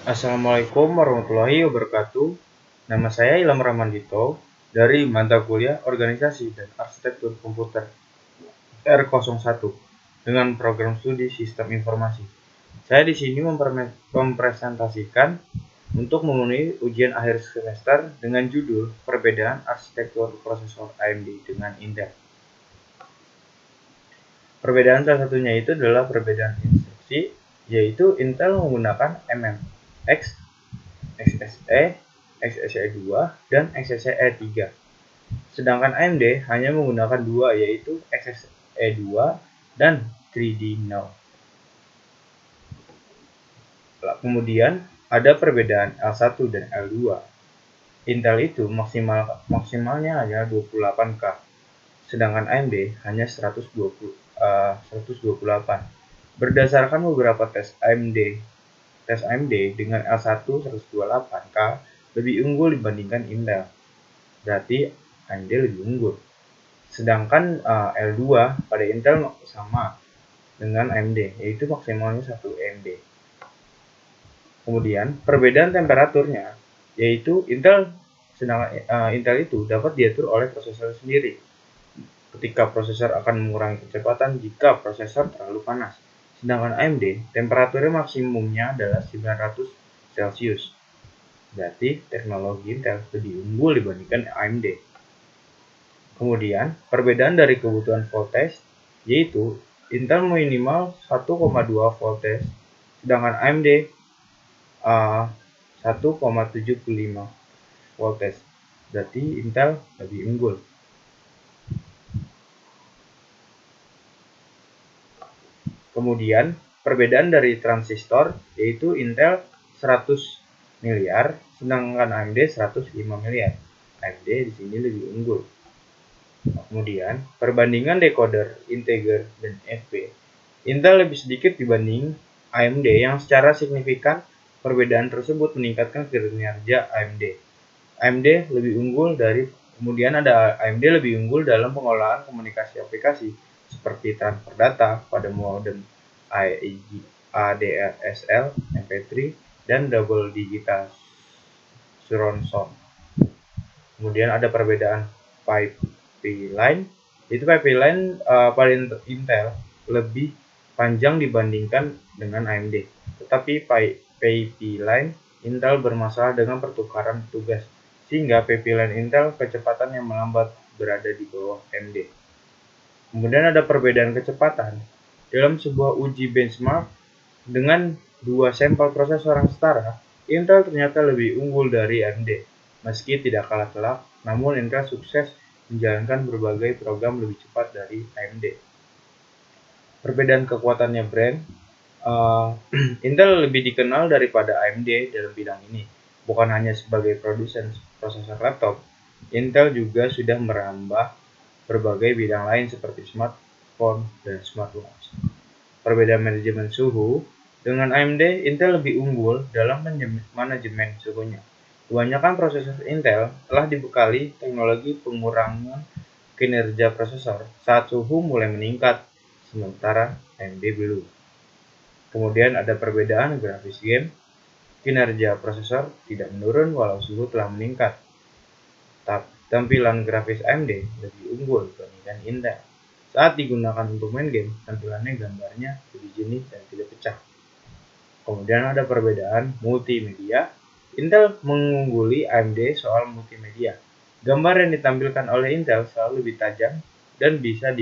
Assalamualaikum warahmatullahi wabarakatuh. Nama saya Ilham Ramandito dari mata kuliah Organisasi dan Arsitektur Komputer R01 dengan program studi Sistem Informasi. Saya di sini mempresentasikan untuk memenuhi ujian akhir semester dengan judul Perbedaan Arsitektur Prosesor AMD dengan Intel. Perbedaan salah satunya itu adalah perbedaan instruksi, yaitu Intel menggunakan MMX, XSE, XSE2, dan XSE3. Sedangkan AMD hanya menggunakan dua, yaitu XSE2 dan 3D Now. Kemudian ada perbedaan L1 dan L2. Intel itu maksimalnya hanya 28K, sedangkan AMD hanya 128. Berdasarkan beberapa tes AMD dengan L1 128K lebih unggul dibandingkan Intel. Berarti AMD lebih unggul. Sedangkan L2 pada Intel sama dengan AMD, yaitu maksimalnya 1 AMD. Kemudian perbedaan temperaturnya, yaitu Intel itu dapat diatur oleh prosesor sendiri. Ketika prosesor akan mengurangi kecepatan jika prosesor terlalu panas. Sedangkan AMD, temperaturnya maksimumnya adalah 900 Celcius. Berarti teknologi Intel lebih unggul dibandingkan AMD. Kemudian, perbedaan dari kebutuhan voltage, yaitu Intel minimal 1,2 voltage, sedangkan AMD 1,75 voltage. Berarti Intel lebih unggul. Kemudian, perbedaan dari transistor, yaitu Intel 100 miliar, sedangkan AMD 105 miliar. AMD di sini lebih unggul. Kemudian, perbandingan decoder, integer, dan FP. Intel lebih sedikit dibanding AMD yang secara signifikan perbedaan tersebut meningkatkan kinerja AMD. Kemudian ada AMD lebih unggul dalam pengolahan komunikasi aplikasi seperti transfer data pada modem ADSL, MP3, dan double digital surround sound. Kemudian ada perbedaan pipeline. Itu pipeline pada Intel lebih panjang dibandingkan dengan AMD. Tetapi pipeline Intel bermasalah dengan pertukaran tugas, sehingga pipeline Intel kecepatan yang melambat berada di bawah AMD. Kemudian ada perbedaan kecepatan. Dalam sebuah uji benchmark dengan dua sampel prosesor yang setara, Intel ternyata lebih unggul dari AMD. Meski tidak kalah telak, namun Intel sukses menjalankan berbagai program lebih cepat dari AMD. Perbedaan kekuatannya brand, Intel lebih dikenal daripada AMD dalam bidang ini. Bukan hanya sebagai produsen prosesor laptop, Intel juga sudah merambah berbagai bidang lain seperti smartphone dan smartwatch. Perbedaan manajemen suhu, dengan AMD, Intel lebih unggul dalam manajemen suhunya. Kebanyakan prosesor Intel telah dibekali teknologi pengurangan kinerja prosesor saat suhu mulai meningkat, sementara AMD belum. Kemudian ada perbedaan grafis game. Kinerja prosesor tidak menurun walau suhu telah meningkat. Tampilan grafis AMD lebih unggul dibandingkan Intel. Saat digunakan untuk main game, tampilannya gambarnya lebih jernih dan tidak pecah. Kemudian ada perbedaan multimedia. Intel mengungguli AMD soal multimedia. Gambar yang ditampilkan oleh Intel selalu lebih tajam dan bisa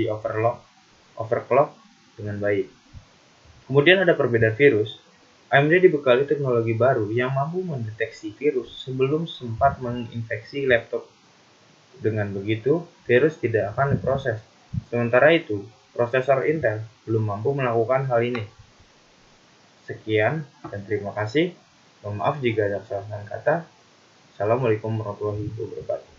overclock dengan baik. Kemudian ada perbedaan virus. AMD dibekali teknologi baru yang mampu mendeteksi virus sebelum sempat menginfeksi laptop. Dengan begitu, virus tidak akan diproses. Sementara itu, prosesor Intel belum mampu melakukan hal ini. Sekian dan terima kasih. Mohon maaf jika ada kesalahan kata. Assalamualaikum warahmatullahi wabarakatuh.